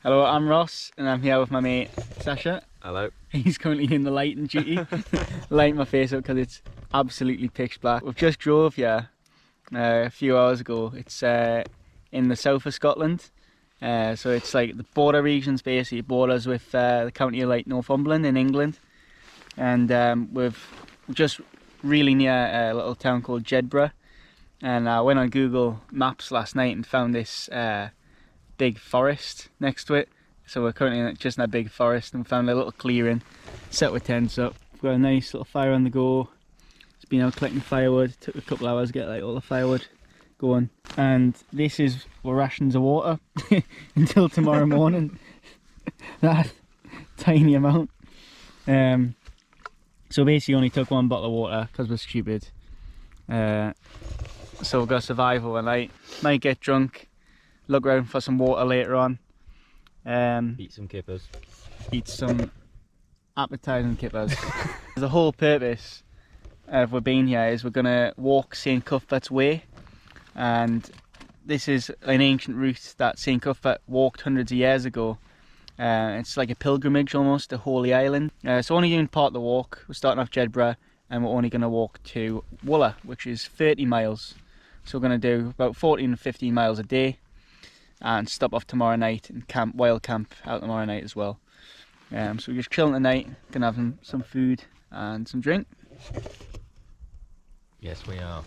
Hello, I'm Ross and I'm here with my mate Sasha. Hello. He's currently in the lighting duty, lighting my face up because it's absolutely pitch black. We've just drove here a few hours ago. It's in the south of Scotland, so it's like the border regions, basically borders with the county of like Northumberland in England, and we're just really near a little town called Jedburgh. And I went on Google Maps last night and found this big forest next to it. So we're currently just in a big forest and found a little clearing, set with tents up. We've got a nice little fire on the go. It's been out collecting firewood. Took a couple hours to get like all the firewood going. And this is our rations of water until tomorrow morning. That tiny amount. So basically only took one bottle of water because we're stupid. So we've got to survive overnight. Might get drunk, look around for some water later on. Eat some kippers. Eat some appetising kippers. The whole purpose of we're being here is we're going to walk St Cuthberts Way, and this is an ancient route that St Cuthbert walked hundreds of years ago. It's like a pilgrimage almost to Holy Island. So only doing part of the walk. We're starting off Jedburgh and we're only going to walk to Wooler, which is 30 miles. So we're going to do about 14 to 15 miles a day and stop off tomorrow night and camp, wild camp out tomorrow night as well. So we're just chilling tonight, gonna have some food and some drink. Yes, we are.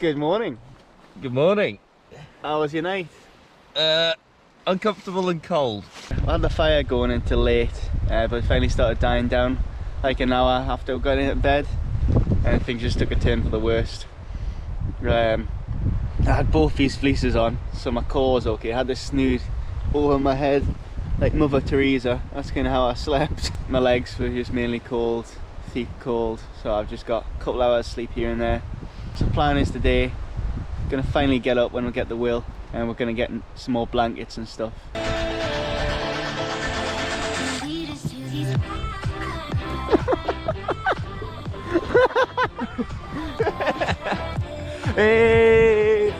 Good morning. Good morning. How was your night? Uncomfortable and cold. I had the fire going until late, but it finally started dying down like an hour after we got into bed, and things just took a turn for the worst. I had both these fleeces on, so my core was okay. I had this snood over my head like Mother Teresa. That's kind of how I slept. My legs were just mainly cold, feet cold, so I've just got a couple hours sleep here and there. So the plan is today, gonna finally get up when we get the wheel, and we're gonna get some more blankets and stuff. Hey!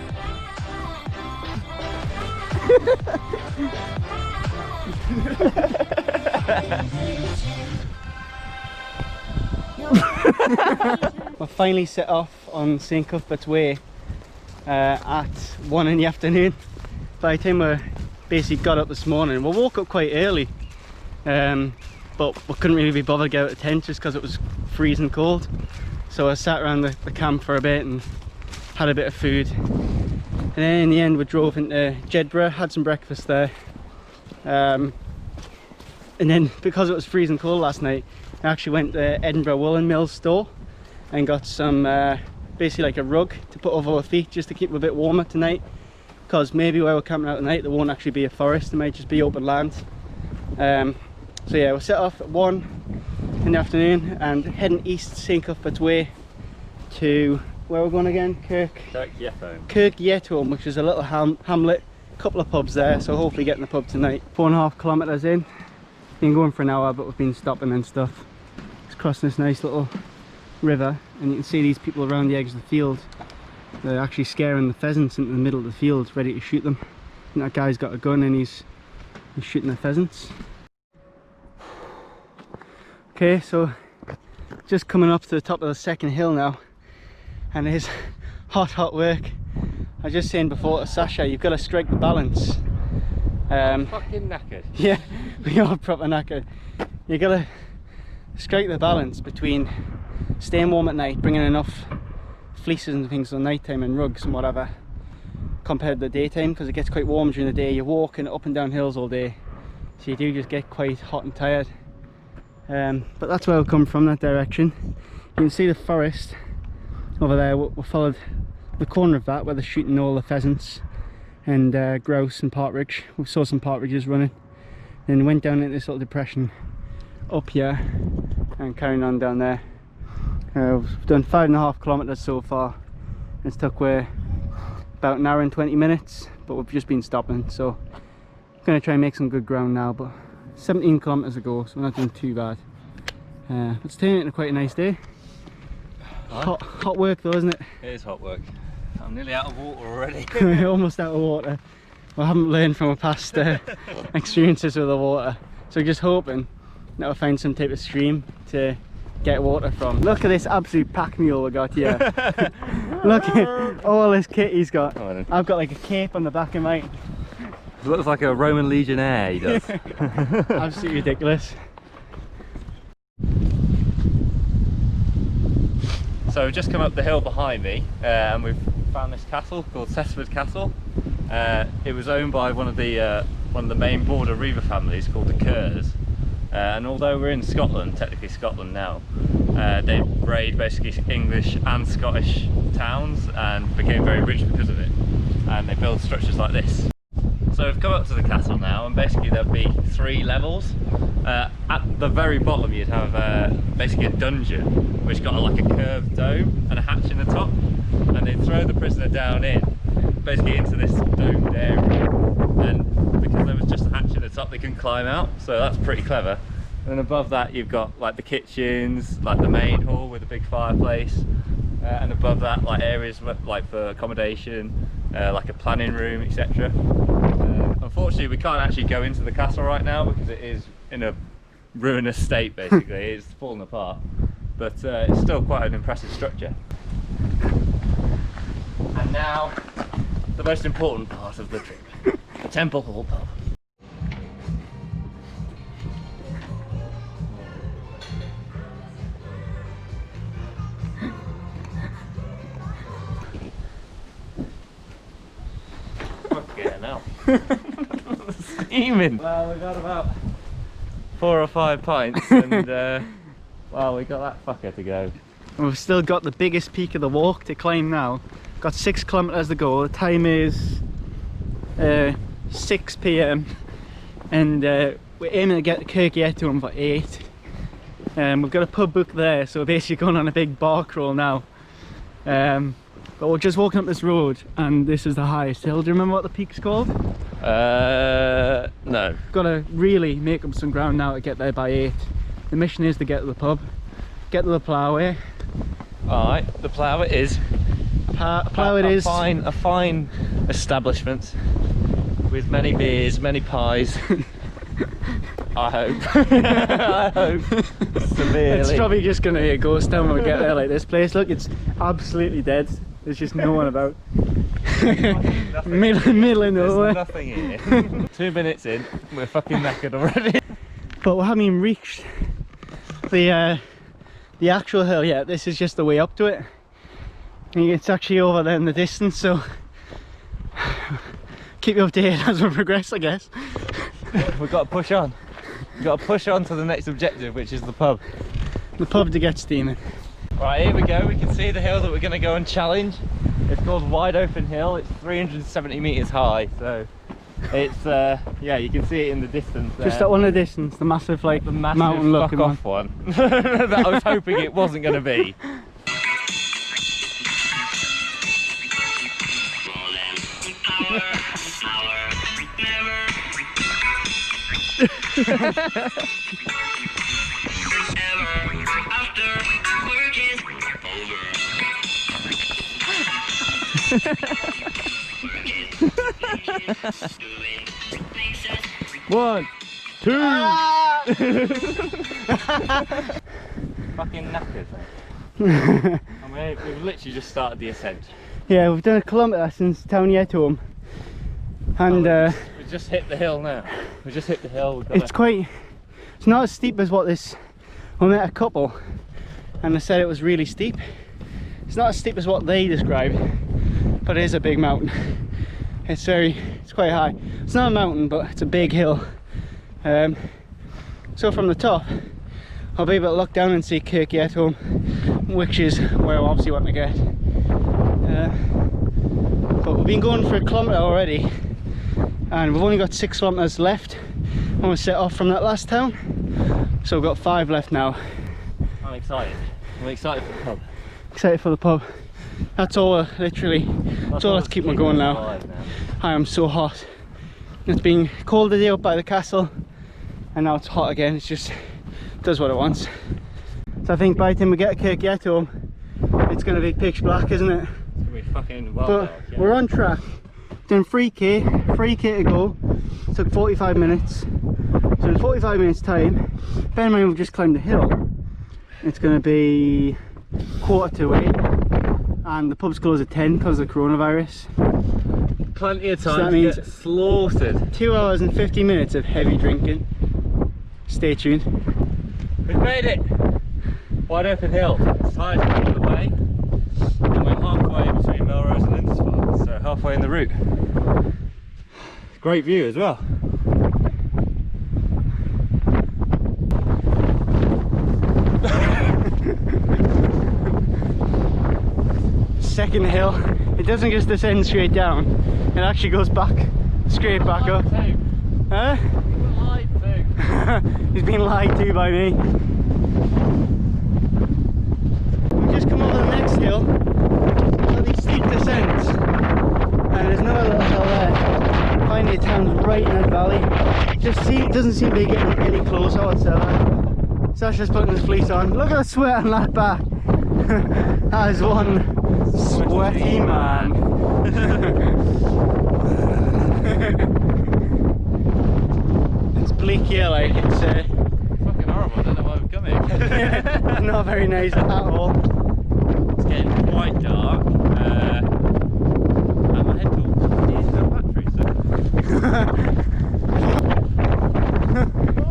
We're finally set off on St Cuthberts Way at 1 in the afternoon. By the time we basically got up this morning, we woke up quite early, but we couldn't really be bothered to get out of the tent just because it was freezing cold. So I sat around the camp for a bit and had a bit of food, and then in the end we drove into Jedburgh, had some breakfast there, and then because it was freezing cold last night, I actually went to Edinburgh Woolen Mills store and got some basically like a rug to put over our feet just to keep it a bit warmer tonight, because maybe where we're camping out tonight there won't actually be a forest, it might just be open land. So yeah, we'll set off at 1 in the afternoon and heading east St Cuthberts Way to where we're going again? Kirk Yetholm, which is a little hamlet, couple of pubs there, so hopefully getting the pub tonight. 4.5 kilometres in, been going for an hour but we've been stopping and stuff. It's crossing this nice little river and you can see these people around the edge of the field. They're actually scaring the pheasants into the middle of the field, ready to shoot them. And that guy's got a gun and he's shooting the pheasants. Okay, so just coming up to the top of the second hill now, and it is hot work. I was just saying before to Sasha, you've got to strike the balance. Fucking knackered. Yeah, we are proper knackered. You've got to strike the balance between staying warm at night, bringing enough fleeces and things for night time and rugs and whatever, compared to the daytime, because it gets quite warm during the day. You're walking up and down hills all day, so you do just get quite hot and tired. But that's where we'll come from, that direction. You can see the forest over there. We followed the corner of that where they're shooting all the pheasants and grouse and partridge. We saw some partridges running, then went down into this little depression up here and carrying on down there. We've done 5.5 kilometres so far. It's took about an hour and 20 minutes, but we've just been stopping, so I'm going to try and make some good ground now. But 17 kilometres ago, so we're not doing too bad. It's turning into quite a nice day. Hot work though, isn't it? It is hot work. I'm nearly out of water already. We're almost out of water. We haven't learned from our past experiences with the water. So just hoping that we'll find some type of stream to get water from. Look at this absolute pack mule we got here. Look at all this kit he's got. I've got like a cape on the back of mine. He looks like a Roman legionnaire, he does. Absolutely ridiculous. So we've just come up the hill behind me and we've found this castle called Cesswood Castle. It was owned by one of the main border Reaver families called the Kerrs. And although we're in Scotland, technically Scotland now, they raid basically English and Scottish towns and became very rich because of it. And they build structures like this. So we've come up to the castle now, and basically there'll be 3 levels. At the very bottom you'd have basically a dungeon which got like a curved dome and a hatch in the top, and they'd throw the prisoner down in basically into this domed area, and because there was just a hatch in the top they can climb out, so that's pretty clever. And then above that you've got like the kitchens, like the main hall with a big fireplace, and above that like areas like for accommodation, like a planning room, etc. Unfortunately we can't actually go into the castle right now because it is in a ruinous state basically. It's fallen apart, but it's still quite an impressive structure. And now the most important part of the trip, the Temple Hall pub. Fucking hell. Steaming. Well, we got about 4 or 5 pints and well, we got that fucker to go. We've still got the biggest peak of the walk to climb now. Got 6 kilometers to go. The time is 6 p.m. and we're aiming to get to Kirkietum for 8. We've got a pub book there, so we're basically going on a big bar crawl now. But we're just walking up this road and this is the highest hill. Do you remember what the peak's called? No. Got to really make up some ground now to get there by 8. The mission is to get to the pub, get to the plough way. Alright, the plough it is. Plough it is. A fine establishment with many beers, many pies. I hope. I hope. Severely. It's probably just going to be a ghost town when we get there like this place. Look, it's absolutely dead. There's just no one about. middle of nowhere. There's nothing here. 2 minutes in, we're fucking knackered already. But we haven't even reached the actual hill yet. This is just the way up to it. And it's actually over there in the distance, so keep you updated as we progress, I guess. We've got to push on. We've got to push on to the next objective, which is the pub. The pub to get steaming. Right, here we go. We can see the hill that we're going to go and challenge. It's called Wide Open Hill. It's 370 meters high, so it's yeah, you can see it in the distance there. Just that one in the distance, the massive like the massive mountain looking fuck off one that I was hoping it wasn't going to be. One, two. Ah! Fucking knackered, mate. I mean, we've literally just started the ascent. Yeah, we've done a kilometre since town yet home, and we just hit the hill now. We just hit the hill. It's not as steep as what this. We met a couple, and they said it was really steep. It's not as steep as what they described, but it is a big mountain. It's quite high. It's not a mountain, but it's a big hill. So from the top, I'll be able to look down and see Kirkietum, which is where I obviously want to get. But we've been going for a kilometre already, and we've only got 6 kilometres left when we set off from that last town. So we've got 5 left now. I'm excited. I'm excited for the pub. Excited for the pub. That's all literally, that's all that's keeping me going now. I am so hot. It's been cold today up by the castle, and now it's hot again. It's just does what it wants. So I think by the time we get to Kirkietum, it's going to be pitch black, isn't it? We fucking well But dark, yeah. we're on track. Doing 3k to go. Took 45 minutes. So in 45 minutes time, bear in mind we've just climbed the hill. It's going to be 8:45 and the pub's closed at 10 because of the coronavirus. Plenty of So time that to means get slaughtered. 2 hours and 50 minutes of heavy drinking. Stay tuned. We've made it! Wide open hill. It's highest point of the way. And we're halfway between Melrose and Lindisfarne, so halfway in the route. Great view as well. Second hill, it doesn't just descend straight down, it actually goes back, straight back up. Huh? He's been lied to by me. We've just come over the next hill, got these steep descents, and there's another little hill there. Finally a town's right in that valley. It doesn't seem to be getting any closer whatsoever. Sasha's putting his fleece on. Look at the sweat on that back. That is one sweaty man. It's bleak here, like it's Fucking horrible, I don't know why we've come here. not very nice at all. It's getting quite dark. And my head talks is no battery, so.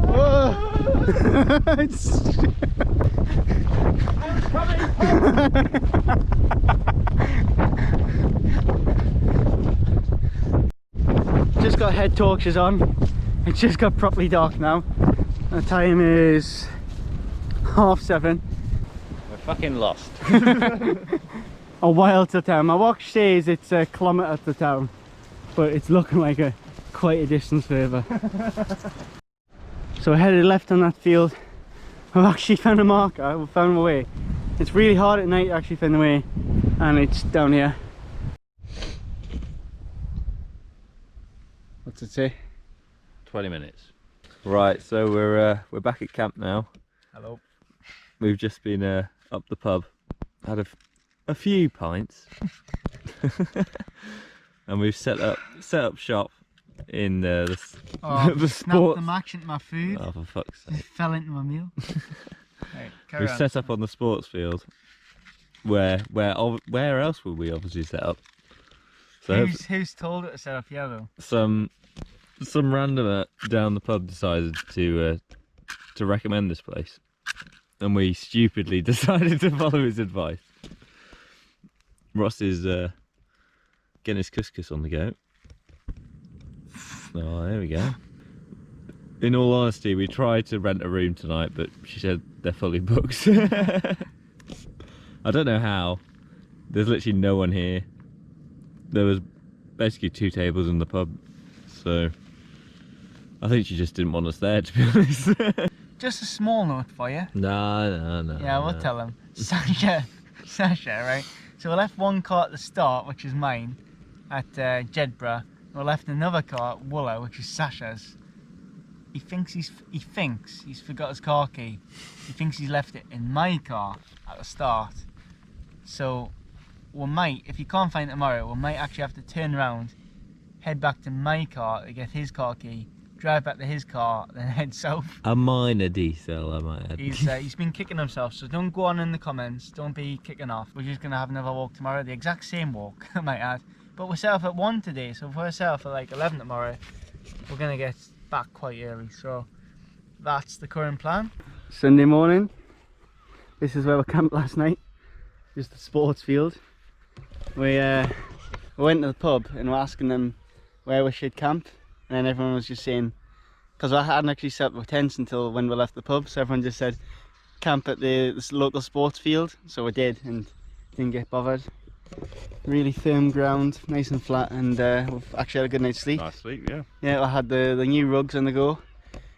Whoa! It's- Just got head torches on. It's just got properly dark now. The time is 7:30. We're fucking lost. A while to town. My watch says it's a kilometre to town, but it's looking like quite a distance further. So I headed left on that field. I've actually found a marker. We've found a way. It's really hard at night to actually find the way, and it's down here. What's it say? 20 minutes. Right, so we're back at camp now. Hello. We've just been up the pub, had a few pints, and we've set up shop in the sports. The match into my food. Oh, for fuck's sake! It fell into my meal. Right, We've set up on the sports field. Where else would we obviously set up? So who's told it to set up here though? some randomer down the pub decided to recommend this place, and we stupidly decided to follow his advice. Ross is getting his couscous on the go. Oh, there we go. In all honesty, we tried to rent a room tonight, but she said they're fully booked. I don't know how. There's literally no one here. There was basically 2 tables in the pub, so I think she just didn't want us there, to be honest. Just a small note for you. No. Yeah, we'll tell him. Sasha, right? So we left one car at the start, which is mine, at Jedburgh. We left another car at Wooler, which is Sasha's. He thinks he's forgot his car key. He thinks he's left it in my car at the start. So we might, if you can't find it tomorrow, we might actually have to turn around, head back to my car to get his car key, drive back to his car, then head south. A minor diesel, I might add. He's been kicking himself, so don't go on in the comments, don't be kicking off. We're just going to have another walk tomorrow, the exact same walk, I might add. But we're set off at 1 today, so if we're set off at like 11 tomorrow, we're going to get back quite early, so that's the current plan. Sunday morning, this is where we camped last night, just the sports field. We went to the pub and we're asking them where we should camp, and then everyone was just saying, because I hadn't actually set up with tents until when we left the pub, so everyone just said camp at this local sports field, so we did and didn't get bothered. Really firm ground, nice and flat, and we've actually had a good night's sleep. Nice sleep, yeah. Yeah, I had the new rugs on the go,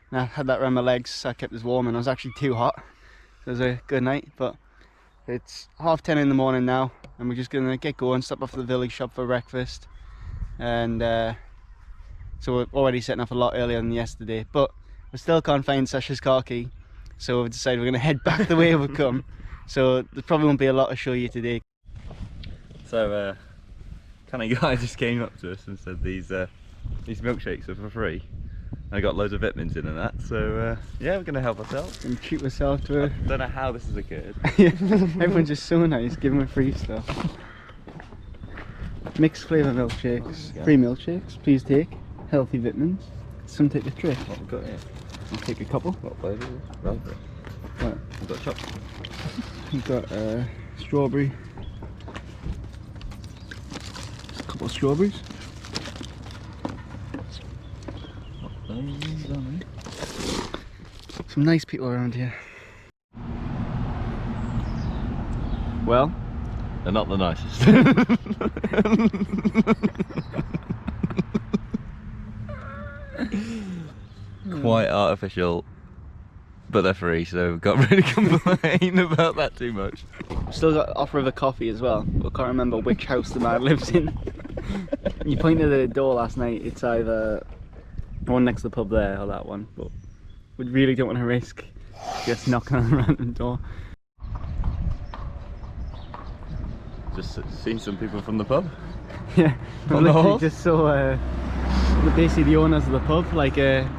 and I had that around my legs so I kept us warm, and it was actually too hot, so it was a good night. But it's 10:30 in the morning now, and we're just gonna get going, stop off at the village shop for breakfast, and so we're already setting off a lot earlier than yesterday, but we still can't find Sasha's car key, so we've decided we're gonna head back the way we've come, so there probably won't be a lot to show you today. So kind of guy just came up to us and said these milkshakes are for free. I got loads of vitamins in and that, so yeah, we're going to help ourselves. And treat myself to it. I don't know how this has occurred. Yeah, everyone's just so nice, giving me free stuff. Mixed flavour milkshakes, free milkshakes, please take. Healthy vitamins, some type of trick. What have we got here? I'll take a couple. What flavour is it? Raspberry. Right. We've got chocolate. We've got strawberry. Just a couple of strawberries. Some nice people around here. Well, they're not the nicest. Quite artificial, but they're free, so we've got to really complain about that too much. Still got offer of a coffee as well, but can't remember which house the man lives in. You pointed at the door last night, it's either the one next to the pub there or that one, but we really don't want to risk just knocking on a random door. Just seen some people from the pub. Yeah, I On the literally horse? just saw basically the owners of the pub, like a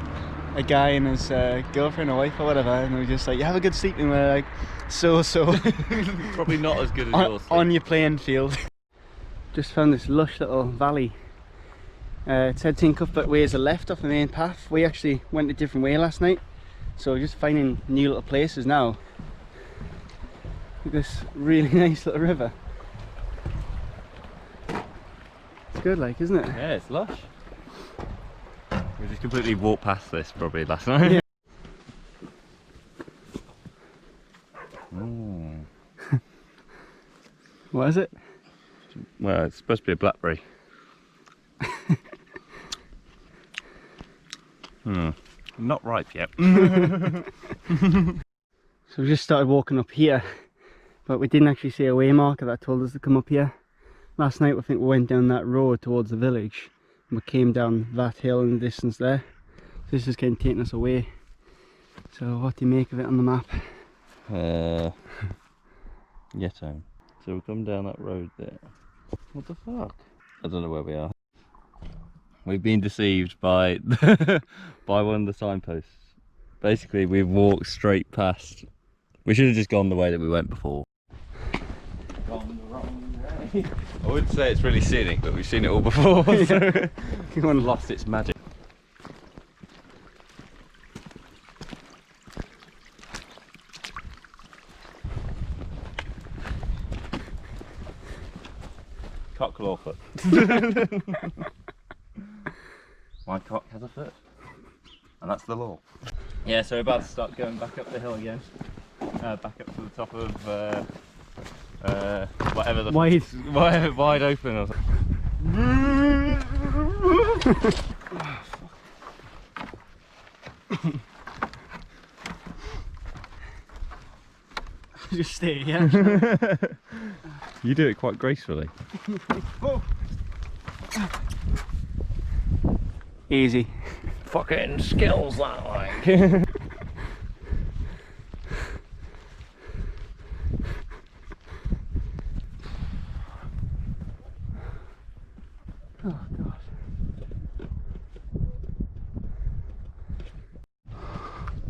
guy and his girlfriend or wife or whatever, and they were just like, you have a good sleep, and we're like, so. Probably not as good as yours. on your playing field. Just found this lush little valley. It said Cuthberts Way is a left off the main path. We actually went a different way last night, so we're just finding new little places now. Look at this really nice little river. It's good, like, isn't it? Yeah, it's lush. We just completely walked past this probably last night. Yeah. Ooh. What is it? Well, it's supposed to be a blackberry. Not ripe yet. So we just started walking up here, but we didn't actually see a way marker that told us to come up here. Last night I think we went down that road towards the village and we came down that hill in the distance there. So this is kind of taking us away. So what do you make of it on the map? Yetto. So we come down that road there. What the fuck? I don't know where we are. We've been deceived by by one of the signposts. Basically, we've walked straight past. We should have just gone the way that we went before. Gone the wrong way. I would say it's really scenic, but we've seen it all before. So it's lost its magic. Cock claw foot. My cock has a foot, and that's the law. Yeah, so we're about to start going back up the hill again, back up to the top of whatever the wide open. Or Just stay, yeah. You do it quite gracefully. Easy. Fucking skills that like. Oh god.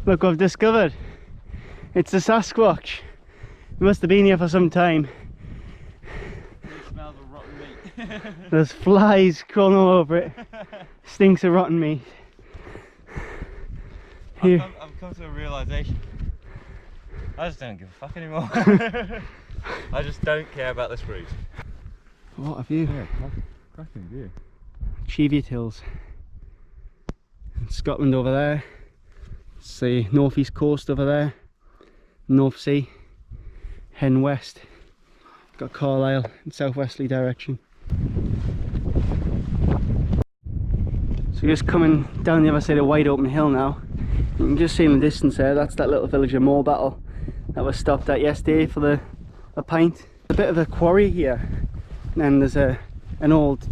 Look what I've discovered. It's the Sasquatch. It must have been here for some time. It smells of rotten meat. There's flies crawling all over it. Stinks of rotten meat. Here. I've come to a realisation. I just don't give a fuck anymore. I just don't care about this route. What a view. Yeah, cracking view. Cheviot Hills. Scotland over there. It's the northeast coast over there. North Sea. Heading west. Got Carlisle in southwesterly direction. So just coming down the other side of wide open hill now. You can just see in the distance there, that's that little village of Moorbattle that was stopped at yesterday for a pint. A bit of a quarry here, and then there's an old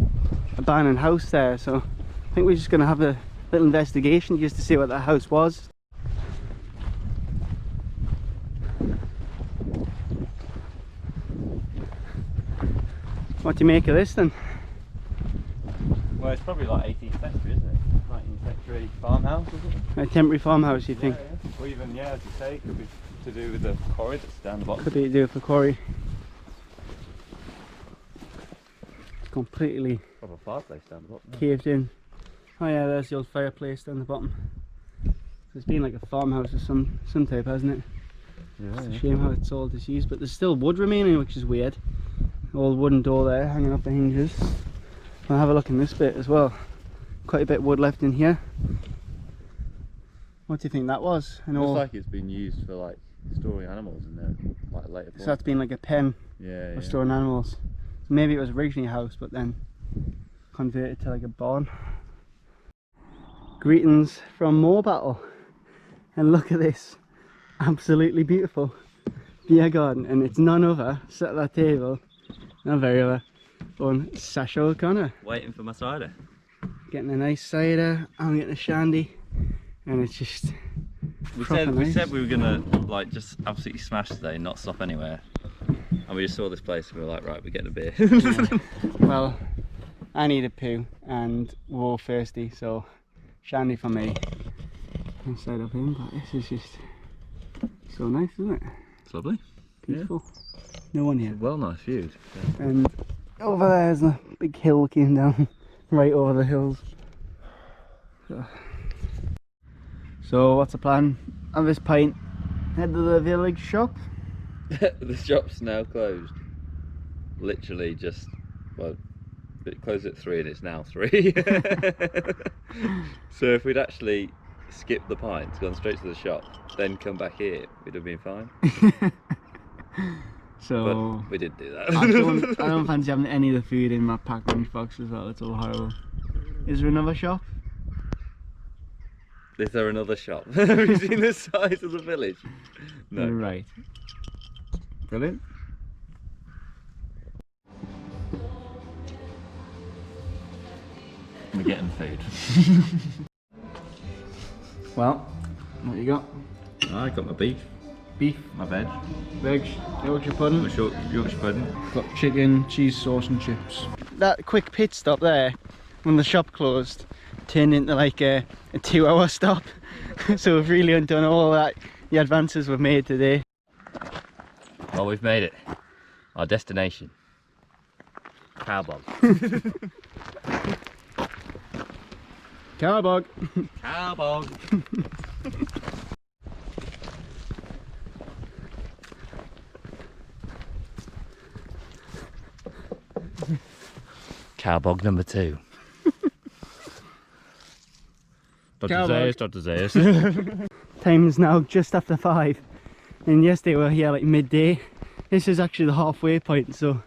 abandoned house there, so I think we're just going to have a little investigation just to see what that house was. What do you make of this then? Well, it's probably like 18th century, isn't it? 19th century farmhouse, isn't it? A temporary farmhouse, you think? Yeah. Or even, yeah, as you say, it could be to do with the quarry that's down the bottom. Could be to do with the quarry. It's completely Proper fireplace down the bottom. caved in. Oh yeah, there's the old fireplace down the bottom. So it's been like a farmhouse of some type, hasn't it? Yeah, It's a shame how it's all disused, but there's still wood remaining, which is weird. Old wooden door there, hanging off the hinges. I'll have a look in this bit as well. Quite a bit of wood left in here. What do you think that was? Looks like it's been used for like storing animals in there, like later. So that's been like a pen yeah, for storing animals. So maybe it was originally a house, but then converted to like a barn. Greetings from Moorebattle, and look at this absolutely beautiful beer garden, and it's none other, sat at that table, not very other, on Sasha O'Connor. Waiting for my cider. Getting a nice cider, I'm getting a shandy, and it's just We nice. said we were gonna like just absolutely smash today, not stop anywhere, and we just saw this place and we were like, right, we're getting a beer. Yeah. Well, I need a poo and we're all thirsty, so shandy for me instead of him. But this is just so nice, isn't it? It's lovely. Beautiful. No one here. Well, nice view. Yeah. And over there's a big hill came down right over the hills. So what's the plan? Have this pint, head to the village shop. The shop's now closed. Literally just, well, it closed at 3 and it's now 3. So if we'd actually skipped the pints, gone straight to the shop, then come back here, we'd have been fine. So but we didn't do that. I don't fancy having any of the food in my packed lunch box as well. It's all horrible. Is there another shop? Is there another shop? Have you seen the size of the village? No. You're right. Brilliant. We're getting food. Well, what you got? I got my beef, Beef, my veg, veg, Yorkshire pudding. my short Yorkshire pudding. Got chicken, cheese sauce and chips. That quick pit stop there, when the shop closed, turned into like a 2-hour stop. So we've really undone all that, the advances we've made today. Well, we've made it. Our destination. Cowbog. Cowbog. Cowbog. Cowbog number 2. Dr. Zayas, Dr. Zayas. Time is now just after 5, and yesterday we were here like midday. This is actually the halfway point, so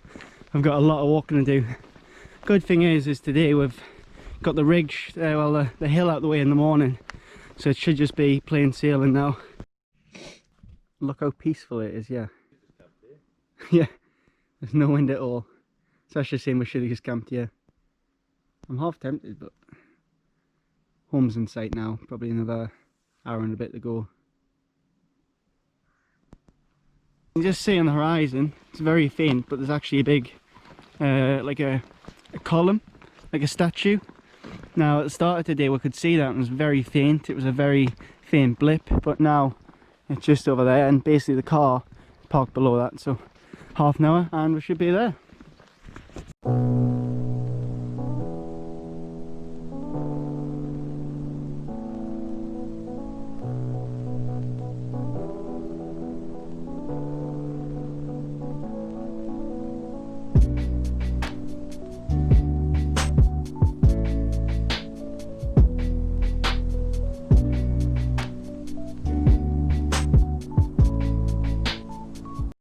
I've got a lot of walking to do. Good thing is today we've got the rig, the hill out the way in the morning, so it should just be plain sailing now. Look how peaceful it is, yeah. Yeah, there's no wind at all. It's actually saying we should have just camped here. I'm half tempted, but home's in sight now, probably another hour and a bit to go. You can just see on the horizon, it's very faint, but there's actually a big, like a column, like a statue. Now at the start of today we could see that and it was very faint, it was a very faint blip, but now it's just over there and basically the car parked below that, so half an hour and we should be there.